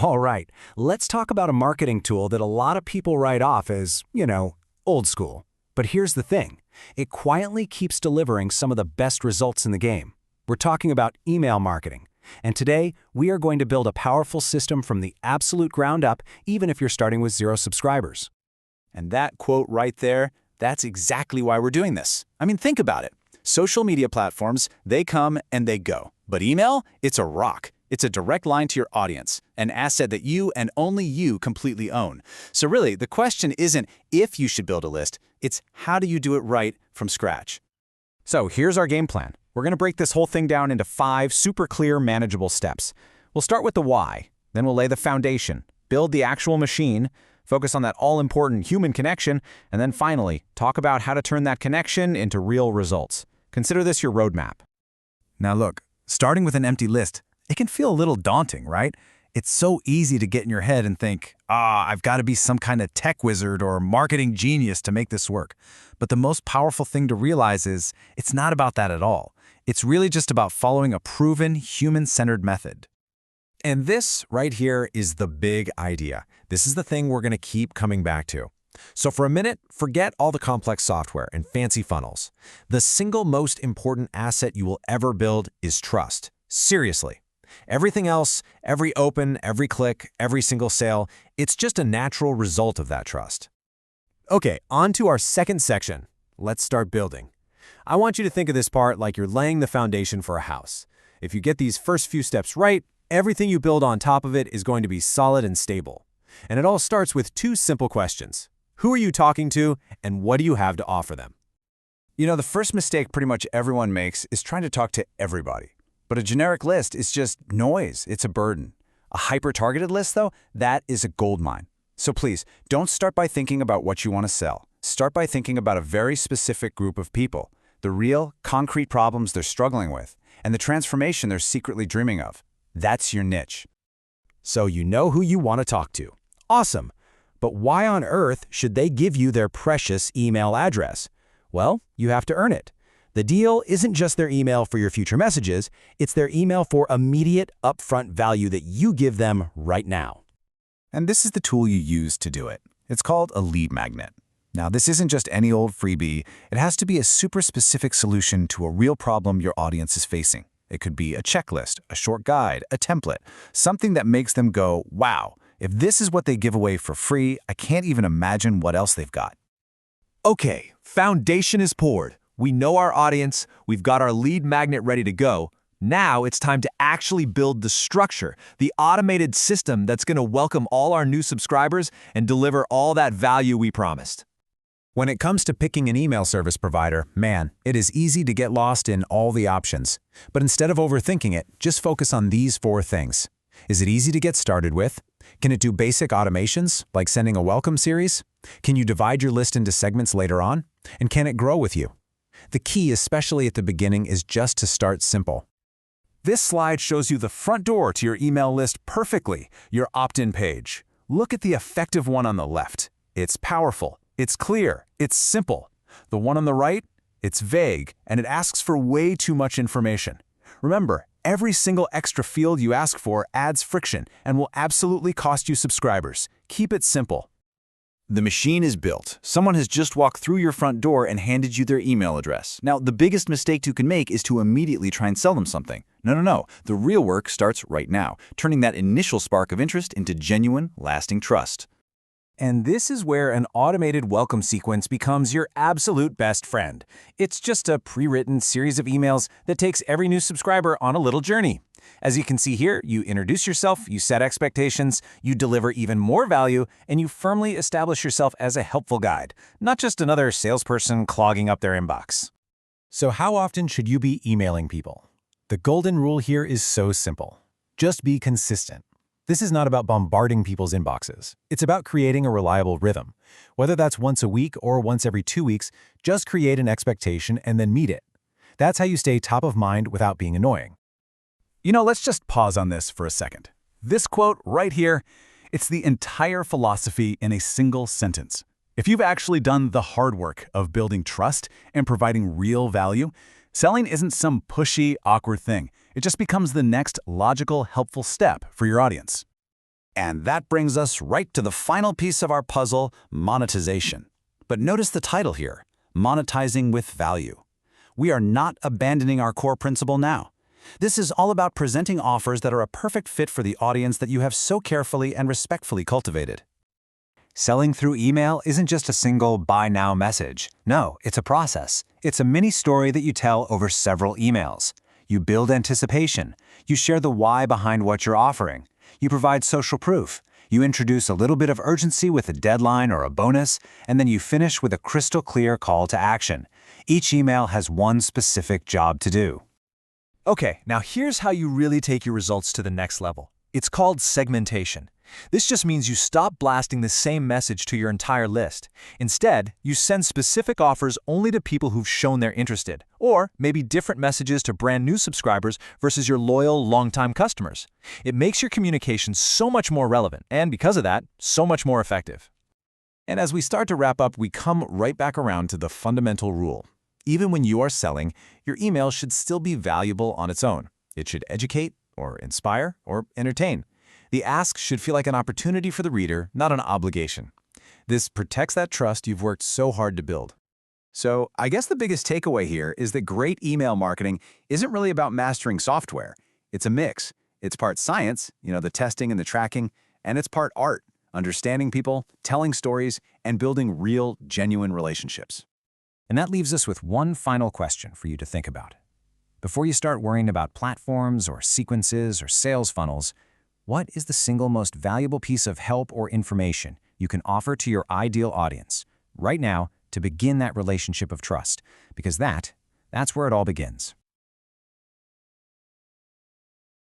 All right, let's talk about a marketing tool that a lot of people write off as, old school. But here's the thing. It quietly keeps delivering some of the best results in the game. We're talking about email marketing. And today, we are going to build a powerful system from the absolute ground up, even if you're starting with 0 subscribers. And that quote right there, that's exactly why we're doing this. I mean, think about it. Social media platforms, they come and they go. But email, it's a rock. It's a direct line to your audience, an asset that you and only you completely own. So really, the question isn't if you should build a list, it's how do you do it right from scratch. So here's our game plan. We're going to break this whole thing down into 5 super clear, manageable steps. We'll start with the why, then we'll lay the foundation, build the actual machine, focus on that all-important human connection, and then finally, talk about how to turn that connection into real results. Consider this your roadmap. Now look, starting with an empty list, it can feel a little daunting, right? It's so easy to get in your head and think, I've got to be some kind of tech wizard or marketing genius to make this work. But the most powerful thing to realize is it's not about that at all. It's really just about following a proven, human-centered method. And this right here is the big idea. This is the thing we're going to keep coming back to. So for a minute, forget all the complex software and fancy funnels. The single most important asset you will ever build is trust. Seriously. Everything else, every open, every click, every single sale, it's just a natural result of that trust. Okay, on to our second section. Let's start building. I want you to think of this part like you're laying the foundation for a house. If you get these first few steps right, everything you build on top of it is going to be solid and stable. And it all starts with 2 simple questions. Who are you talking to, and what do you have to offer them? The first mistake pretty much everyone makes is trying to talk to everybody. But a generic list is just noise. It's a burden. A hyper-targeted list, though, that is a goldmine. So please, don't start by thinking about what you want to sell. Start by thinking about a very specific group of people, the real, concrete problems they're struggling with, and the transformation they're secretly dreaming of. That's your niche. So you know who you want to talk to. Awesome. But why on earth should they give you their precious email address? Well, you have to earn it. The deal isn't just their email for your future messages, it's their email for immediate, upfront value that you give them right now. And this is the tool you use to do it. It's called a lead magnet. Now, this isn't just any old freebie. It has to be a super specific solution to a real problem your audience is facing. It could be a checklist, a short guide, a template, something that makes them go, wow, if this is what they give away for free, I can't even imagine what else they've got. Okay, foundation is poured. We know our audience, we've got our lead magnet ready to go. Now it's time to actually build the structure, the automated system that's going to welcome all our new subscribers and deliver all that value we promised. When it comes to picking an email service provider, man, it is easy to get lost in all the options. But instead of overthinking it, just focus on these 4 things. Is it easy to get started with? Can it do basic automations, like sending a welcome series? Can you divide your list into segments later on? And can it grow with you? The key, especially at the beginning, is just to start simple. This slide shows you the front door to your email list perfectly, your opt-in page. Look at the effective one on the left. It's powerful, it's clear, it's simple. The one on the right, it's vague, and it asks for way too much information. Remember, every single extra field you ask for adds friction and will absolutely cost you subscribers. Keep it simple. The machine is built. Someone has just walked through your front door and handed you their email address. Now, the biggest mistake you can make is to immediately try and sell them something. No. The real work starts right now, turning that initial spark of interest into genuine, lasting trust. And this is where an automated welcome sequence becomes your absolute best friend. It's just a pre-written series of emails that takes every new subscriber on a little journey. As you can see here, you introduce yourself, you set expectations, you deliver even more value, and you firmly establish yourself as a helpful guide, not just another salesperson clogging up their inbox. So how often should you be emailing people? The golden rule here is so simple. Just be consistent. This is not about bombarding people's inboxes. It's about creating a reliable rhythm. Whether that's once a week or once every 2 weeks, just create an expectation and then meet it. That's how you stay top of mind without being annoying. Let's just pause on this for a second. This quote right here, it's the entire philosophy in a single sentence. If you've actually done the hard work of building trust and providing real value, selling isn't some pushy, awkward thing. It just becomes the next logical, helpful step for your audience. And that brings us right to the final piece of our puzzle, monetization. But notice the title here, monetizing with value. We are not abandoning our core principle now. This is all about presenting offers that are a perfect fit for the audience that you have so carefully and respectfully cultivated. Selling through email isn't just a single buy now message. No, it's a process. It's a mini story that you tell over several emails. You build anticipation. You share the why behind what you're offering. You provide social proof. You introduce a little bit of urgency with a deadline or a bonus, and then you finish with a crystal clear call to action. Each email has one specific job to do. Okay, now here's how you really take your results to the next level. It's called segmentation. This just means you stop blasting the same message to your entire list. Instead, you send specific offers only to people who've shown they're interested, or maybe different messages to brand new subscribers versus your loyal, long-time customers. It makes your communication so much more relevant, and because of that, so much more effective. And as we start to wrap up, we come right back around to the fundamental rule. Even when you are selling, your email should still be valuable on its own. It should educate, or inspire, or entertain. The ask should feel like an opportunity for the reader, not an obligation. This protects that trust you've worked so hard to build. So I guess the biggest takeaway here is that great email marketing isn't really about mastering software. It's a mix. It's part science, the testing and the tracking, and it's part art, understanding people, telling stories, and building real, genuine relationships. And that leaves us with one final question for you to think about. Before you start worrying about platforms or sequences or sales funnels, what is the single most valuable piece of help or information you can offer to your ideal audience right now to begin that relationship of trust? Because that's where it all begins.